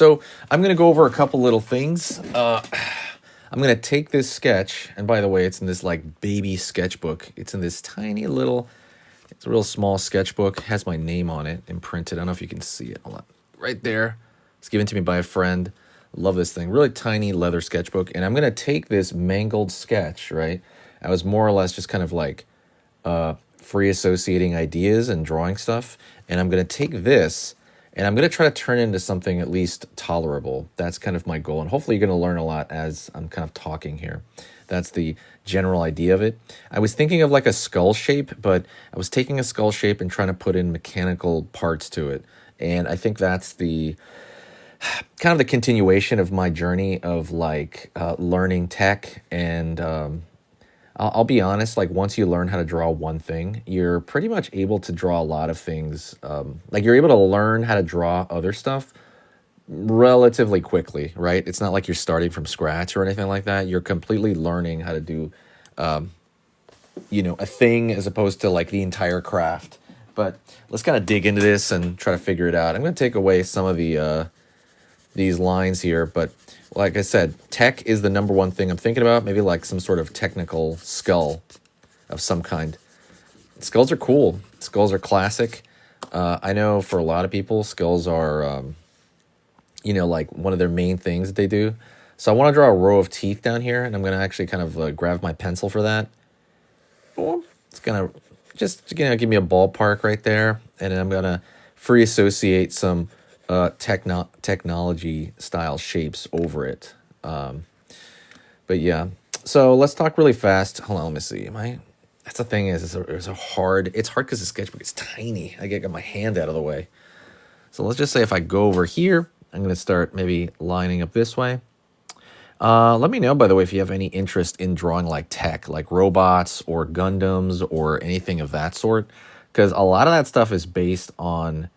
So I'm going to go over a couple little things. I'm going to take this sketch, and by the way, it's in this like baby sketchbook. It's in this tiny little, it's a real small sketchbook. It has my name on it imprinted. I don't know if you can see it. Hold on. Right there. It's given to me by a friend. Love this thing. Really tiny leather sketchbook. And I'm going to take this mangled sketch, right? I was more or less just kind of like free associating ideas and drawing stuff. And I'm going to take this and I'm going to try to turn it into something at least tolerable. That's kind of my goal. And hopefully you're going to learn a lot as I'm kind of talking here. That's the general idea of it. I was thinking of like a skull shape, but I was taking a skull shape and trying to put in mechanical parts to it. And I think that's the kind of the continuation of my journey of like learning tech. And I'll be honest, like once you learn how to draw one thing, you're pretty much able to draw a lot of things. Like you're able to learn how to draw other stuff relatively quickly, right? It's not like you're starting from scratch or anything like that. You're completely learning how to do, a thing as opposed to like the entire craft. But let's kind of dig into this and try to figure it out. I'm going to take away some of the these lines here, but like I said, tech is the number one thing I'm thinking about. Maybe like some sort of technical skull of some kind. Skulls are cool. Skulls are classic. I know for a lot of people, skulls are, like one of their main things that they do. So I want to draw a row of teeth down here, and I'm going to actually kind of grab my pencil for that. It's going to just, give me a ballpark right there, and then I'm going to free associate some technology style shapes over it. But yeah, so let's talk really fast. Hold on, let me see. That's the thing is, it's hard because the sketchbook is tiny. I get my hand out of the way. So let's just say if I go over here, I'm going to start maybe lining up this way. Let me know, by the way, if you have any interest in drawing like tech, like robots or Gundams or anything of that sort, because a lot of that stuff is based on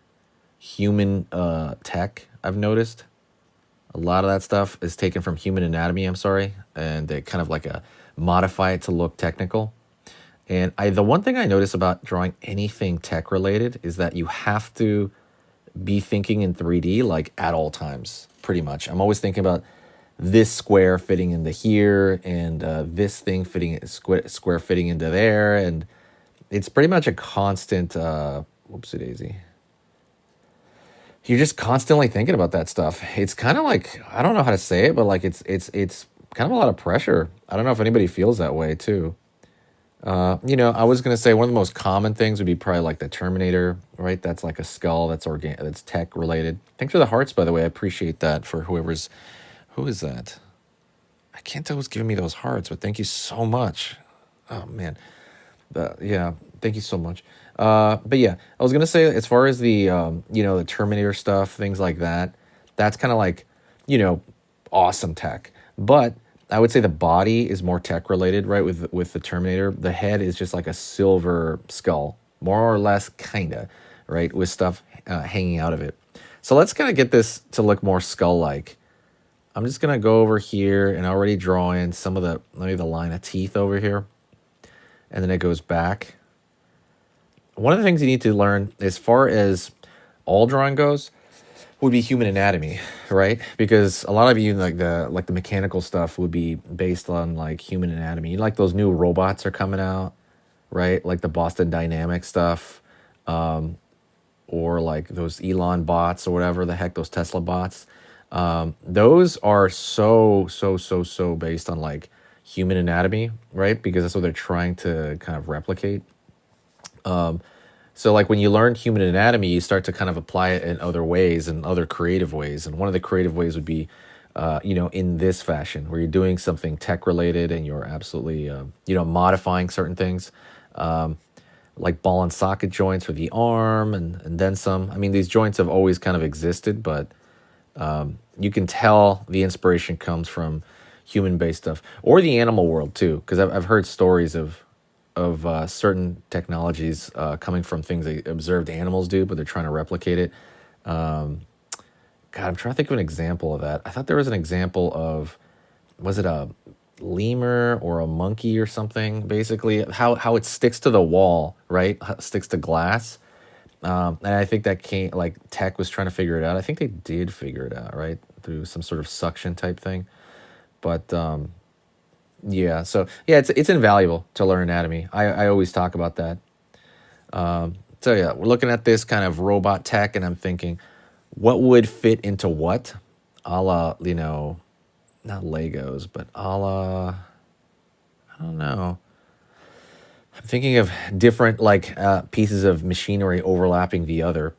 human tech. I've noticed a lot of that stuff is taken from human anatomy, and they kind of like modify it to look technical. And the one thing I notice about drawing anything tech related is that you have to be thinking in 3D like at all times, pretty much. I'm always thinking about this square fitting into here and this thing square fitting into there, and it's pretty much a constant whoopsie daisy. You're just constantly thinking about that stuff. It's kind of like, I don't know how to say it, but like it's kind of a lot of pressure. I don't know if anybody feels that way too. I was going to say one of the most common things would be probably like the Terminator, right? That's like a skull that's tech related. Thanks for the hearts, by the way. I appreciate that for who is that? I can't tell who's giving me those hearts, but thank you so much. Oh man. Thank you so much. But yeah, I was gonna say as far as the the Terminator stuff, things like that, that's kind of like awesome tech. But I would say the body is more tech related, right? With the Terminator, the head is just like a silver skull, more or less, kinda, right, with stuff hanging out of it. So let's kind of get this to look more skull-like. I'm just gonna go over here and already draw in some of maybe the line of teeth over here. And then it goes back. One of the things you need to learn as far as all drawing goes would be human anatomy, right? Because a lot of you like the mechanical stuff would be based on like human anatomy. Like those new robots are coming out, right? Like the Boston Dynamics stuff, or like those Elon bots or whatever the heck, those Tesla bots. Those are so based on like human anatomy, right? Because that's what they're trying to kind of replicate. So like when you learn human anatomy, you start to kind of apply it in other ways and other creative ways. And one of the creative ways would be, in this fashion, where you're doing something tech related and you're absolutely, modifying certain things, like ball and socket joints for the arm and then some. I mean, these joints have always kind of existed, but you can tell the inspiration comes from human-based stuff or the animal world too, because I've heard stories of certain technologies coming from things they observed animals do, but they're trying to replicate it. I'm trying to think of an example of that. I thought there was an example of, was it a lemur or a monkey or something? Basically, how it sticks to the wall, right? How it sticks to glass. And I think that came like tech was trying to figure it out. I think they did figure it out, right? Through some sort of suction type thing. But yeah, so yeah, it's invaluable to learn anatomy. I always talk about that. So yeah, we're looking at this kind of robot tech, and I'm thinking, what would fit into what? A la, not Legos, but a la, I don't know. I'm thinking of different like pieces of machinery overlapping the other.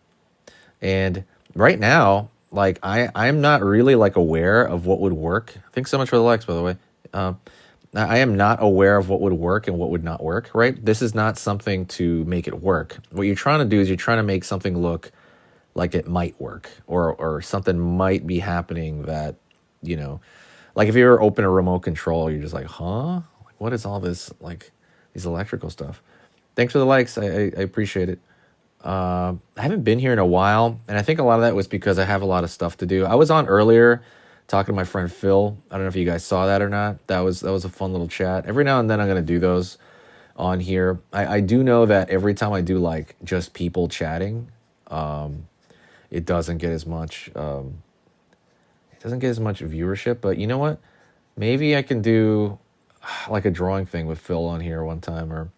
And right now, like I'm not really like aware of what would work. Thanks so much for the likes, by the way. Um, I am not aware of what would work and what would not work. Right? This is not something to make it work. What you're trying to do is you're trying to make something look like it might work, or something might be happening that you know, like if you ever open a remote control, you're just like, huh? Like, what is all this like these electrical stuff? Thanks for the likes. I appreciate it. I haven't been here in a while, and I think a lot of that was because I have a lot of stuff to do. I was on earlier talking to my friend Phil. I don't know if you guys saw that or not. That was a fun little chat. Every now and then I'm gonna do those on here. I do know that every time I do like just people chatting, it doesn't get as much viewership. But you know what? Maybe I can do like a drawing thing with Phil on here one time, or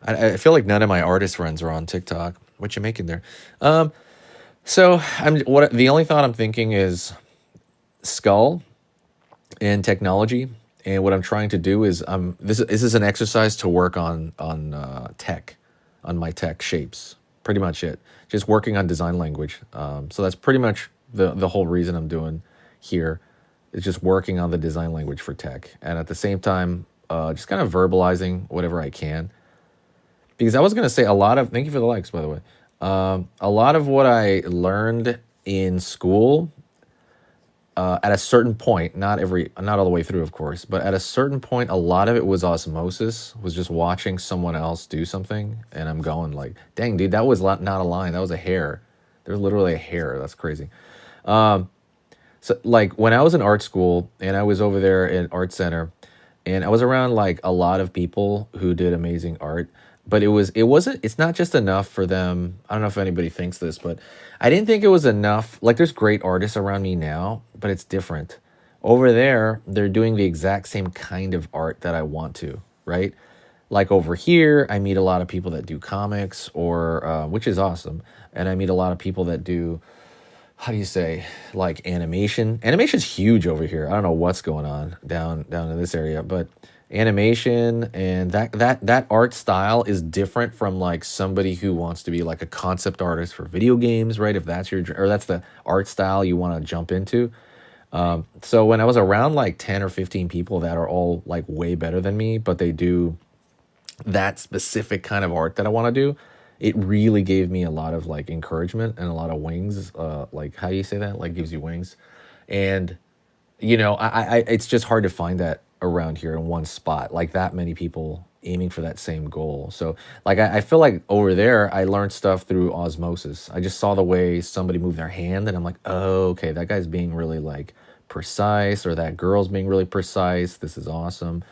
I feel like none of my artist friends are on TikTok. What you making there? So the only thought I'm thinking is skull and technology. And what I'm trying to do is this is an exercise to work on tech, on my tech shapes. Pretty much it. Just working on design language. So that's pretty much the whole reason I'm doing here is just working on the design language for tech, and at the same time, just kind of verbalizing whatever I can. Because I was gonna say a lot of thank you for the likes, by the way. A lot of what I learned in school at a certain point, not all the way through, of course, but at a certain point, a lot of it was osmosis, was just watching someone else do something, and I'm going like, dang, dude, that was not a line, that was a hair. There's literally a hair. That's crazy. So like when I was in art school and I was over there in art center, and I was around like a lot of people who did amazing art, but it's not just enough for them. I don't know if anybody thinks this, but I didn't think it was enough. Like there's great artists around me now, but it's different. Over there, they're doing the exact same kind of art that I want to, right? Like over here, I meet a lot of people that do comics, or which is awesome, and I meet a lot of people that do, how do you say, like animation. Animation's huge over here. I don't know what's going on down in this area, but animation and that art style is different from like somebody who wants to be like a concept artist for video games, right? If that's or that's the art style you want to jump into. So when I was around like 10 or 15 people that are all like way better than me, but they do that specific kind of art that I want to do, it really gave me a lot of like encouragement and a lot of wings. Like how do you say that? Like gives you wings. And I it's just hard to find that around here in one spot, like that many people aiming for that same goal. So like I feel like over there I learned stuff through osmosis. I just saw the way somebody moved their hand, and I'm like, oh, okay, that guy's being really like precise, or that girl's being really precise. This is awesome.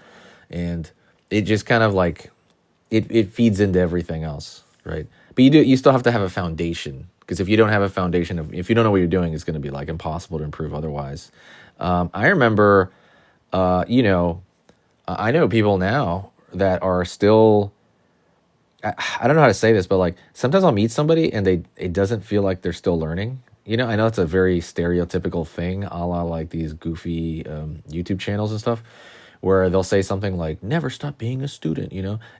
And it just kind of like it feeds into everything else, right? But you still have to have a foundation, because if you don't have a foundation, if you don't know what you're doing, it's going to be like impossible to improve otherwise. I remember, I know people now that are still. I don't know how to say this, but like sometimes I'll meet somebody and it doesn't feel like they're still learning. I know it's a very stereotypical thing, a la like these goofy YouTube channels and stuff, where they'll say something like "never stop being a student,"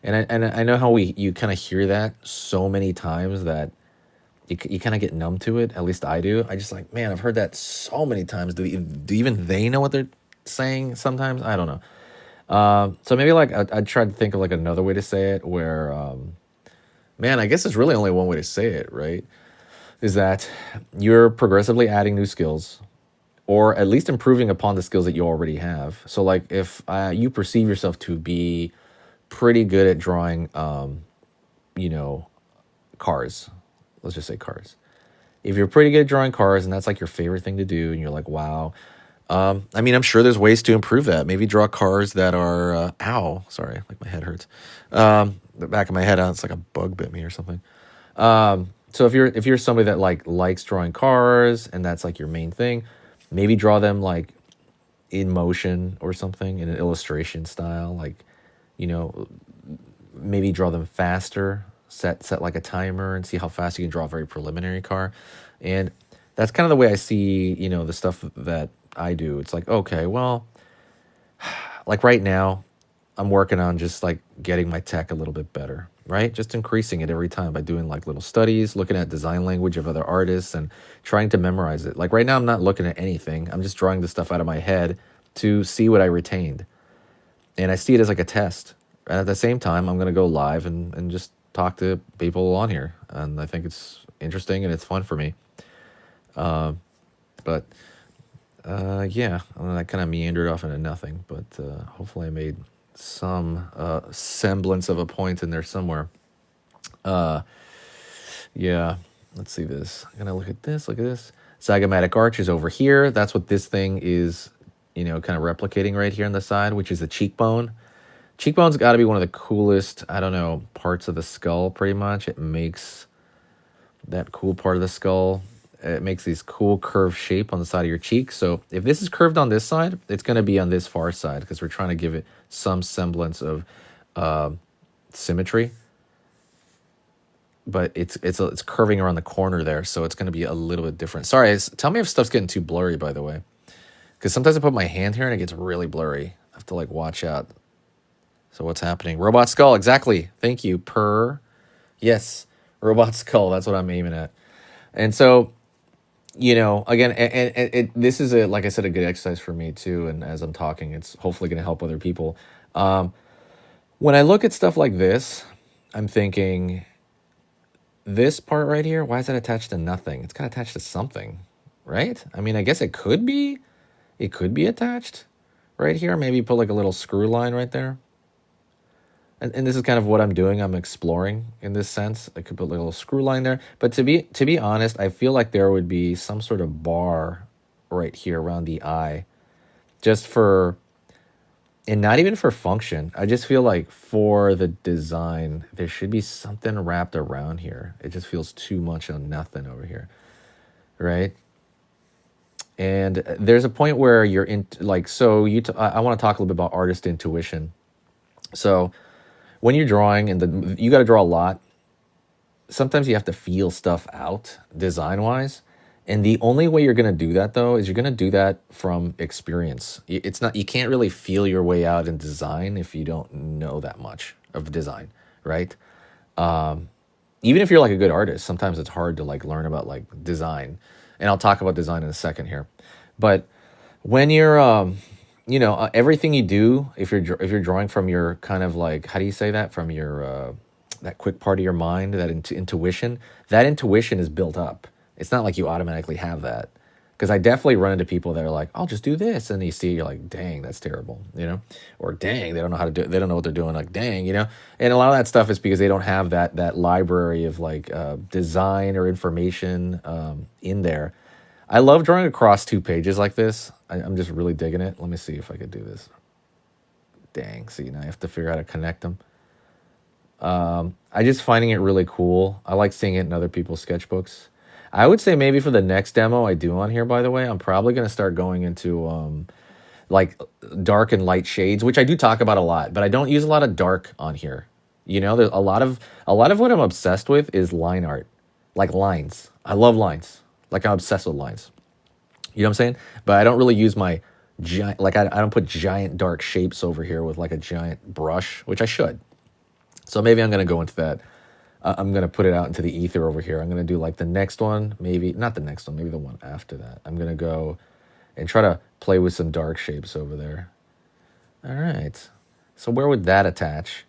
and I know how you kind of hear that so many times that you kind of get numb to it. At least I do. I just like, man, I've heard that so many times. Do even they know what they're saying sometimes? I don't know. So maybe like I'd try to think of like another way to say it where, man, I guess there's really only one way to say it, right? Is that you're progressively adding new skills, or at least improving upon the skills that you already have. So like if you perceive yourself to be pretty good at drawing, cars, let's just say cars. If you're pretty good at drawing cars and that's like your favorite thing to do, and you're like, wow, I'm sure there's ways to improve that. Maybe draw cars that are, ow, sorry, like my head hurts. The back of my head, it's like a bug bit me or something. So if you're somebody that like likes drawing cars and that's like your main thing, maybe draw them like in motion or something in an illustration style, like, you know, maybe draw them faster, set like a timer and see how fast you can draw a very preliminary car. And that's kind of the way I see, the stuff that I do. It's like, okay, well, like right now, I'm working on just like getting my tech a little bit better, right? Just increasing it every time by doing like little studies, looking at design language of other artists and trying to memorize it. Like right now, I'm not looking at anything. I'm just drawing the stuff out of my head to see what I retained. And I see it as like a test. And at the same time, I'm going to go live and just talk to people on here. And I think it's interesting and it's fun for me. But yeah, I mean, that kind of meandered off into nothing. But hopefully I made some semblance of a point in there somewhere. Yeah, let's see this. I'm gonna look at this. Look at this. Zygomatic arch is over here. That's what this thing is, kind of replicating right here on the side, which is the cheekbone. Cheekbone's got to be one of the coolest, I don't know, parts of the skull. Pretty much, it makes that cool part of the skull. It makes these cool curved shape on the side of your cheek. So if this is curved on this side, it's going to be on this far side because we're trying to give it some semblance of symmetry. But it's curving around the corner there, so it's going to be a little bit different. Sorry, tell me if stuff's getting too blurry, by the way, because sometimes I put my hand here and it gets really blurry. I have to like watch out. So what's happening? Robot skull, exactly. Thank you. Yes, robot skull. That's what I'm aiming at. And so, again, and this is like I said, a good exercise for me too. And as I'm talking, it's hopefully going to help other people. When I look at stuff like this, I'm thinking, this part right here, why is that attached to nothing? It's got attached to something, right? I mean, I guess it could be attached right here. Maybe put like a little screw line right there. And this is kind of what I'm doing. I'm exploring in this sense. I could put like a little screw line there. But to be honest, I feel like there would be some sort of bar right here around the eye, just for, and not even for function. I just feel like for the design, there should be something wrapped around here. It just feels too much on nothing over here, right? And there's a point where you're in, like, so I want to talk a little bit about artist intuition. So when you're drawing and you got to draw a lot, sometimes you have to feel stuff out design-wise. And the only way you're going to do that, though, is you're going to do that from experience. You can't really feel your way out in design if you don't know that much of design, right? Even if you're like a good artist, sometimes it's hard to like learn about like design. And I'll talk about design in a second here. But when you're, everything you do, if you're drawing from your kind of like, how do you say that? From your, that quick part of your mind, that intuition is built up. It's not like you automatically have that. Because I definitely run into people that are like, I'll just do this. And you see, you're like, dang, that's terrible, Or dang, they don't know how to do it. They don't know what they're doing. Like, dang, And a lot of that stuff is because they don't have that library of like design or information in there. I love drawing across 2 pages like this. I'm just really digging it. Let me see if I could do this. Dang, see, now I have to figure out how to connect them. I just finding it really cool. I like seeing it in other people's sketchbooks. I would say maybe for the next demo I do on here, by the way, I'm probably going to start going into like dark and light shades, which I do talk about a lot, but I don't use a lot of dark on here. There's a lot of what I'm obsessed with is line art, like lines. I love lines. Like I'm obsessed with lines. You know what I'm saying? But I don't really use my giant, like I don't put giant dark shapes over here with like a giant brush, which I should. So maybe I'm going to go into that. I'm going to put it out into the ether over here. I'm going to do like the next one, maybe not the next one, maybe the one after that. I'm going to go and try to play with some dark shapes over there. All right. So where would that attach?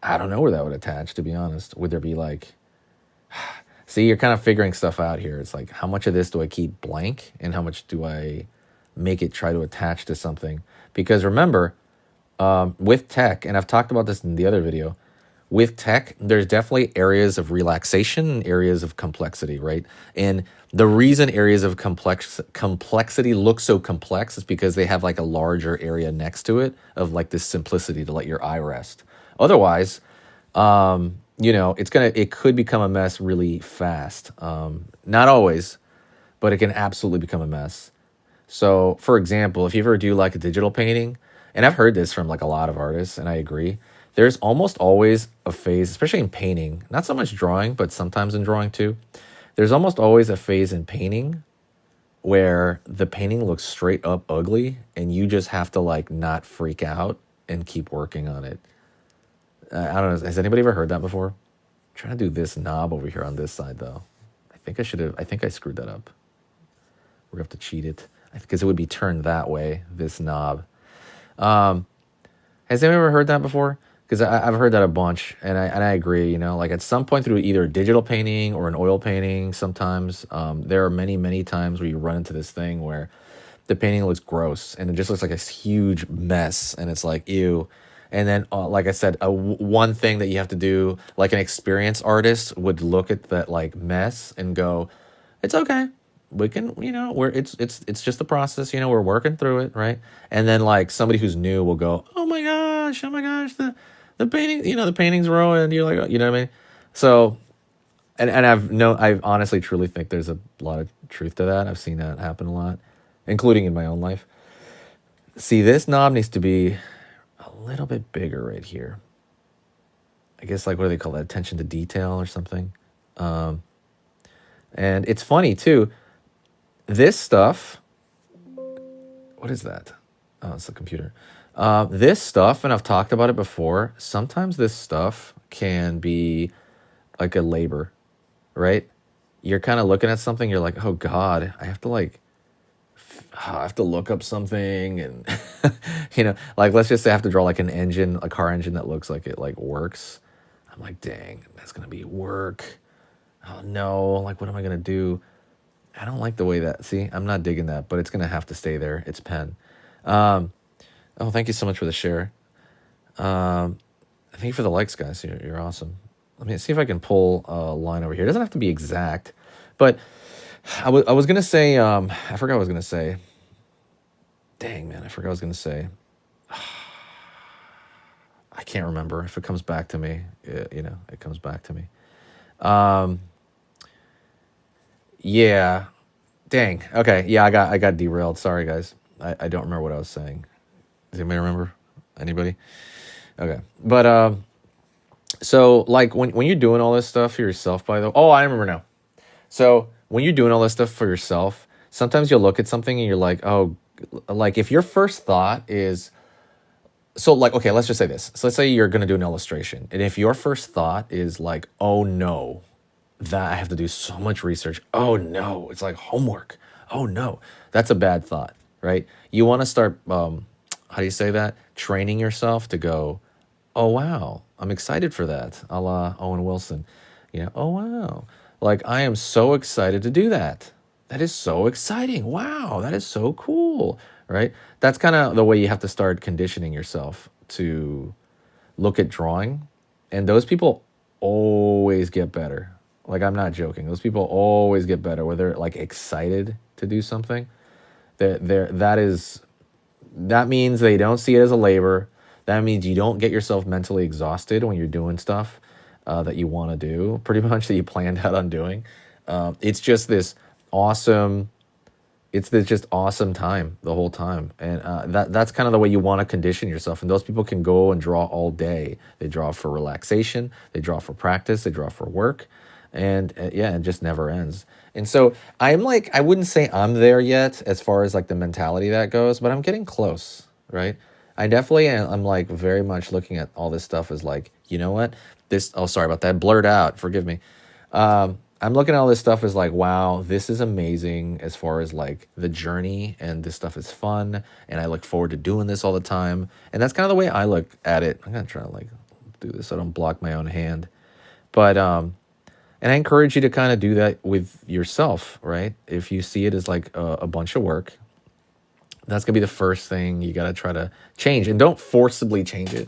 I don't know where that would attach, to be honest. Would there be like, see, you're kind of figuring stuff out here. It's like, how much of this do I keep blank and how much do I make it try to attach to something? Because remember, with tech, and I've talked about this in the other video, with tech, there's definitely areas of relaxation and areas of complexity, right? And the reason areas of complexity look so complex is because they have like a larger area next to it of like this simplicity to let your eye rest. Otherwise, it could become a mess really fast. Not always, but it can absolutely become a mess. So, for example, if you ever do like a digital painting, and I've heard this from like a lot of artists, and I agree, there's almost always a phase, especially in painting, not so much drawing, but sometimes in drawing too. There's almost always a phase in painting where the painting looks straight up ugly, and you just have to like not freak out and keep working on it. I don't know. Has anybody ever heard that before? I'm trying to do this knob over here on this side though. I think I should have. I think I screwed that up. We're gonna have to cheat it because it would be turned that way. This knob. Um, has anyone ever heard that before? Because I've heard that a bunch, and I agree. Like at some point through either a digital painting or an oil painting, sometimes there are many times where you run into this thing where the painting looks gross and it just looks like a huge mess, and it's like ew. And then, like I said, one thing that you have to do, like an experienced artist would look at that like mess and go, "It's okay. We can, it's just the process. We're working through it, right?" And then like somebody who's new will go, oh my gosh, the painting, the painting's ruined." You're like, you know what I mean? So, and I honestly truly think there's a lot of truth to that. I've seen that happen a lot, including in my own life. See, this knob needs to be a little bit bigger right here. I guess like what do they call that? Attention to detail or something. Um, and it's funny too. This stuff. What is that? Oh, it's the computer. This stuff, and I've talked about it before. Sometimes this stuff can be like a labor, right? You're kind of looking at something. You're like, oh God, I have to look up something, and like let's just say I have to draw like a car engine that looks like it like works. I'm like, dang, that's gonna be work. Oh no, like what am I gonna do? I don't like the way that. See, I'm not digging that, but it's gonna have to stay there. It's pen. Um, oh, thank you so much for the share. Thank you for the likes, guys. You're awesome. Let me see if I can pull a line over here. It doesn't have to be exact, but I was gonna say. I forgot what I was gonna say. Dang, man, I forgot what I was gonna say. I can't remember. If it comes back to me, it comes back to me. Um, yeah. Dang. Okay. Yeah, I got derailed. Sorry, guys. I don't remember what I was saying. Does anybody remember? Anybody? Okay. But so like when you're doing all this stuff for yourself, by the way. Oh, I remember now. So when you're doing all this stuff for yourself, sometimes you'll look at something and you're like, oh, like if your first thought is so like okay, let's just say this. So let's say you're gonna do an illustration, and if your first thought is like, oh no, that I have to do so much research. Oh no, it's like homework. Oh no, that's a bad thought, right? You want to start, how do you say that? Training yourself to go, oh wow, I'm excited for that, a la Owen Wilson. Oh wow, like I am so excited to do that. That is so exciting. Wow, that is so cool, right? That's kind of the way you have to start conditioning yourself to look at drawing, and those people always get better. Like I'm not joking. Those people always get better where they're like excited to do something. That means they don't see it as a labor. That means you don't get yourself mentally exhausted when you're doing stuff that you want to do, pretty much that you planned out on doing. It's just this awesome. It's this just awesome time the whole time, and that's kind of the way you want to condition yourself. And those people can go and draw all day. They draw for relaxation. They draw for practice. They draw for work. And yeah, it just never ends. And so I'm like, I wouldn't say I'm there yet as far as like the mentality that goes, but I'm getting close, right? I definitely am. I'm like very much looking at all this stuff as like, you know what? Oh, sorry about that. Blurred out. Forgive me. I'm looking at all this stuff as like, wow, this is amazing as far as like the journey, and this stuff is fun. And I look forward to doing this all the time. And that's kind of the way I look at it. I'm going to try to like do this so I don't block my own hand. But, and I encourage you to kind of do that with yourself, right? If you see it as like a bunch of work, that's going to be the first thing you got to try to change. And don't forcibly change it.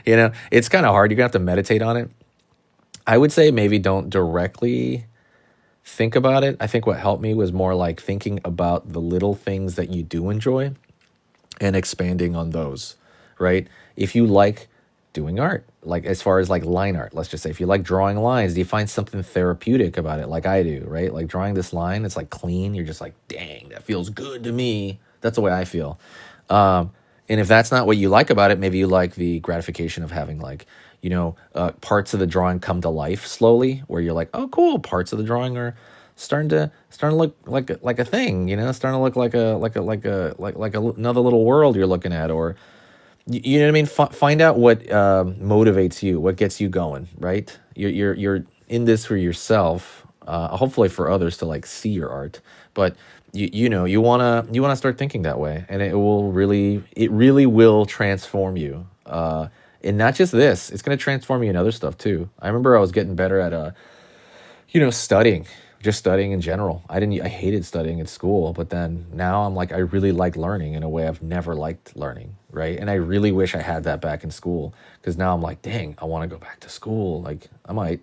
It's kind of hard. You're going to have to meditate on it. I would say maybe don't directly think about it. I think what helped me was more like thinking about the little things that you do enjoy and expanding on those, right? If you like doing art, like as far as like line art. Let's just say if you like drawing lines, do you find something therapeutic about it, like I do, right? Like drawing this line, it's like clean. You're just like, dang, that feels good to me. That's the way I feel. And if that's not what you like about it, maybe you like the gratification of having like, parts of the drawing come to life slowly, where you're like, oh, cool, parts of the drawing are starting to look like a thing, starting to look like another little world you're looking at, or you know what I mean. Find out what motivates you, what gets you going, right? You're in this for yourself, hopefully for others to like see your art, but you wanna start thinking that way, and it really will transform you. And not just this, it's gonna transform you in other stuff too. I remember I was getting better at studying, just studying in general. I hated studying at school, but then now I'm like, I really like learning in a way I've never liked learning, right? And I really wish I had that back in school, because now I'm like, dang, I want to go back to school. Like, I might,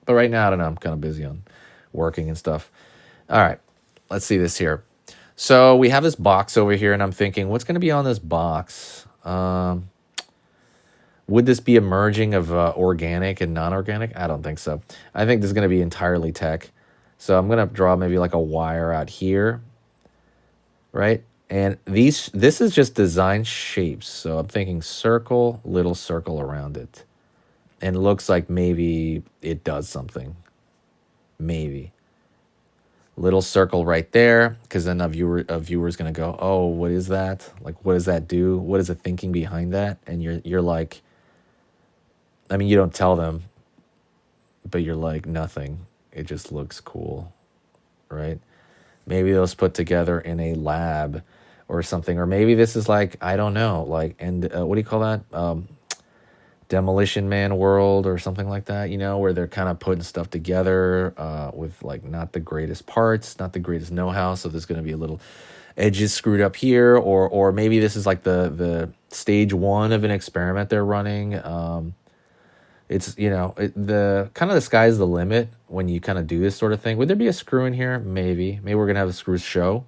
but right now, I don't know. I'm kind of busy on working and stuff. All right, let's see this here. So we have this box over here, and I'm thinking, what's going to be on this box? Would this be a merging of organic and non-organic? I don't think so. I think this is going to be entirely tech. So I'm going to draw maybe like a wire out here, right? And this is just design shapes. So I'm thinking circle, little circle around it. And it looks like maybe it does something. Maybe. Little circle right there, because then a viewer's going to go, oh, what is that? Like, what does that do? What is the thinking behind that? And you're like, I mean, you don't tell them, but you're like, nothing. It just looks cool, right? Maybe those put together in a lab or something. Or maybe this is like, I don't know, like, and what do you call that? Demolition Man world or something like that, where they're kind of putting stuff together with like not the greatest parts, not the greatest know-how. So there's going to be a little edges screwed up here, or maybe this is like the stage one of an experiment they're running. It's, the kind of the sky's the limit when you kind of do this sort of thing. Would there be a screw in here? Maybe we're going to have the screws show.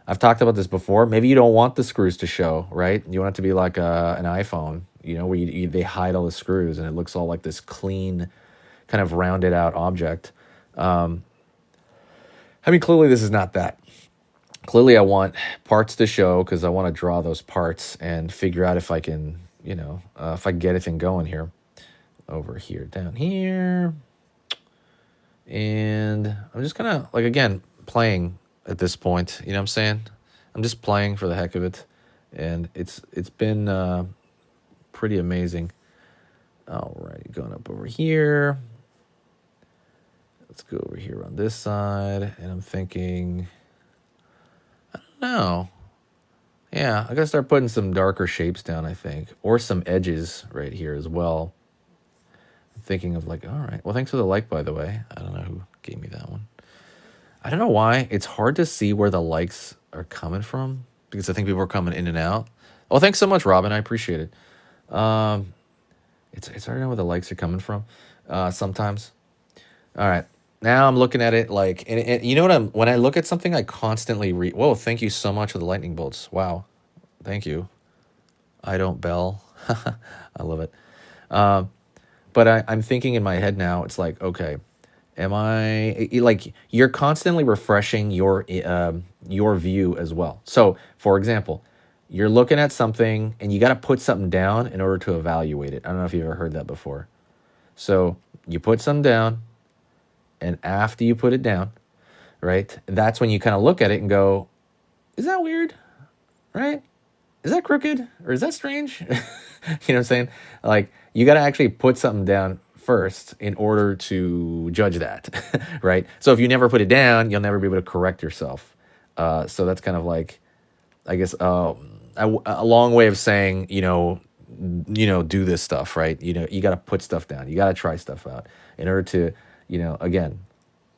I've talked about this before. Maybe you don't want the screws to show, right? You want it to be like an iPhone, where they hide all the screws and it looks all like this clean, kind of rounded out object. I mean, clearly this is not that. Clearly I want parts to show, because I want to draw those parts and figure out if I can, if I can get anything going here. Over here, down here. And I'm just kind of, like, again, playing at this point. You know what I'm saying? I'm just playing for the heck of it. And it's been pretty amazing. All right, going up over here. Let's go over here on this side. And I'm thinking, I don't know. Yeah, I got to start putting some darker shapes down, I think. Or some edges right here as well. Thinking of like, all right, well, thanks for the like, by the way. I don't know who gave me that one. I don't know why it's hard to see where the likes are coming from, because I think people are coming in and out. Oh, thanks so much, Robin. I appreciate it. It's hard to know where the likes are coming from sometimes. All right, now I'm looking at it like, and you know what? When I look at something, I constantly read. Whoa, thank you so much for the lightning bolts. Wow, thank you. I don't bell. I love it. But I'm thinking in my head now, it's like, okay, am I, like, you're constantly refreshing your view as well. So, for example, you're looking at something and you got to put something down in order to evaluate it. I don't know if you've ever heard that before. So you put something down, and after you put it down, right, that's when you kind of look at it and go, is that weird, right? Is that crooked, or is that strange? You know what I'm saying? Like, you got to actually put something down first in order to judge that, right? So if you never put it down, you'll never be able to correct yourself. So that's kind of like, I guess, a long way of saying, do this stuff, right? You got to put stuff down. You got to try stuff out in order to, again,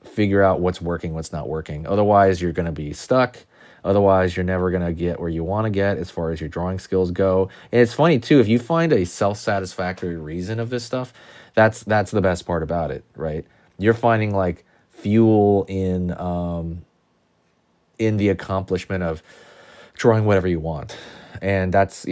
figure out what's working, what's not working. Otherwise, you're going to be stuck. Otherwise, you're never going to get where you want to get as far as your drawing skills go. And it's funny, too, if you find a self-satisfactory reason of this stuff, that's the best part about it, right? You're finding, like, fuel in the accomplishment of drawing whatever you want. And that's,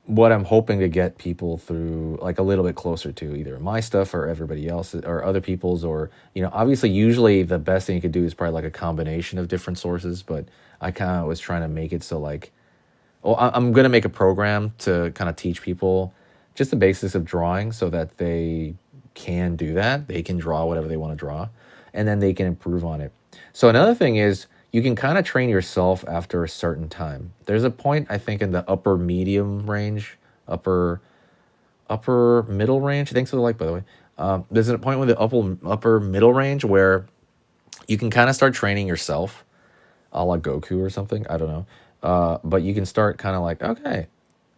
what I'm hoping to get people through, like a little bit closer to either my stuff or everybody else or other people's, or obviously usually the best thing you could do is probably like a combination of different sources, but I kind of was trying to make it so like, well, I'm gonna make a program to kind of teach people just the basics of drawing so that they can do that. They can draw whatever they want to draw, and then they can improve on it. So another thing is you can kind of train yourself after a certain time. There's a point, I think, in the upper medium range, upper middle range. Thanks for the like, by the way. There's a point with the upper middle range where you can kind of start training yourself, a la Goku or something. I don't know. But you can start kind of like, okay,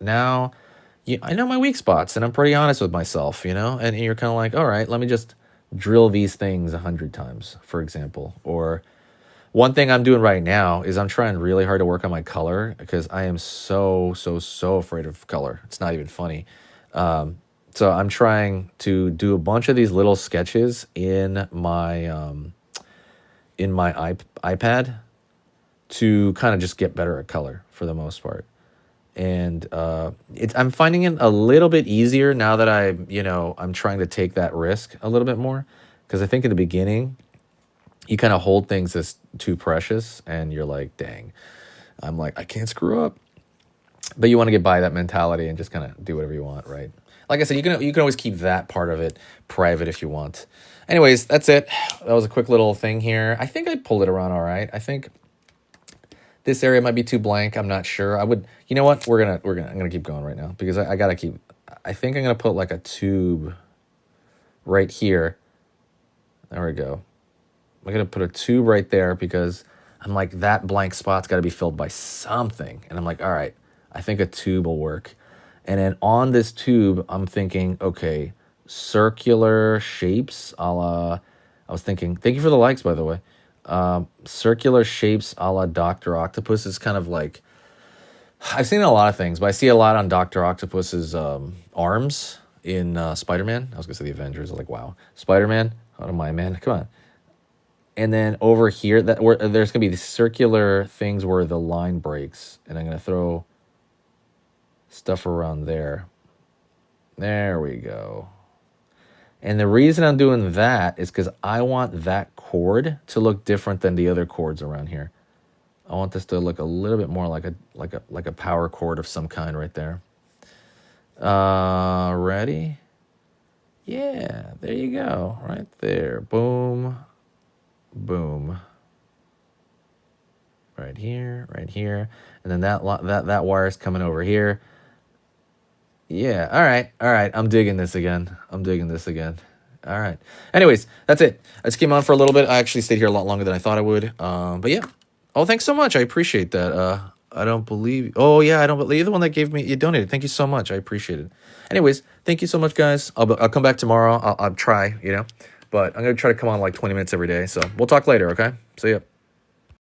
now I know my weak spots and I'm pretty honest with myself, and you're kind of like, all right, let me just drill these things 100 times, for example. Or one thing I'm doing right now is I'm trying really hard to work on my color because I am so afraid of color. It's not even funny. So I'm trying to do a bunch of these little sketches in my iPad to kind of just get better at color for the most part. And I'm finding it a little bit easier now that I'm trying to take that risk a little bit more, because I think in the beginning you kind of hold things as too precious and you're like, dang, I'm like, I can't screw up. But you want to get by that mentality and just kind of do whatever you want, right? Like I said, you can always keep that part of it private if you want. Anyways, that's it. That was a quick little thing here. I think I pulled it around all right. I think this area might be too blank. I'm not sure. You know what? I'm gonna keep going right now because I gotta keep. I think I'm gonna put like a tube right here. There we go. I'm gonna put a tube right there because I'm like, that blank spot's got to be filled by something, and I'm like, all right, I think a tube will work. And then on this tube, I'm thinking, okay, circular shapes, a la. I was thinking. Thank you for the likes, by the way. Circular shapes a la Dr. Octopus is kind of like, I've seen a lot of things, but I see a lot on Dr. Octopus's arms in Spider-Man. I was gonna say the Avengers. I was like, wow, Spider-Man, out of my man, come on. And then over here, there's gonna be these circular things where the line breaks, and I'm gonna throw stuff around there. There we go. And the reason I'm doing that is because I want that chord to look different than the other chords around here. I want this to look a little bit more like a power chord of some kind right there. Ready? Yeah, there you go. Right there. Boom. Boom. Right here, right here. And then that wire's coming over here. Yeah, all right. I'm digging this again. All right. Anyways, that's it. I just came on for a little bit. I actually stayed here a lot longer than I thought I would. But yeah. Oh, thanks so much. I appreciate that. I don't believe. Oh yeah, I don't believe the one that gave me. You donated. Thank you so much. I appreciate it. Anyways, thank you so much, guys. I'll come back tomorrow. I'll try. But I'm gonna try to come on like 20 minutes every day. So we'll talk later. Okay. See ya.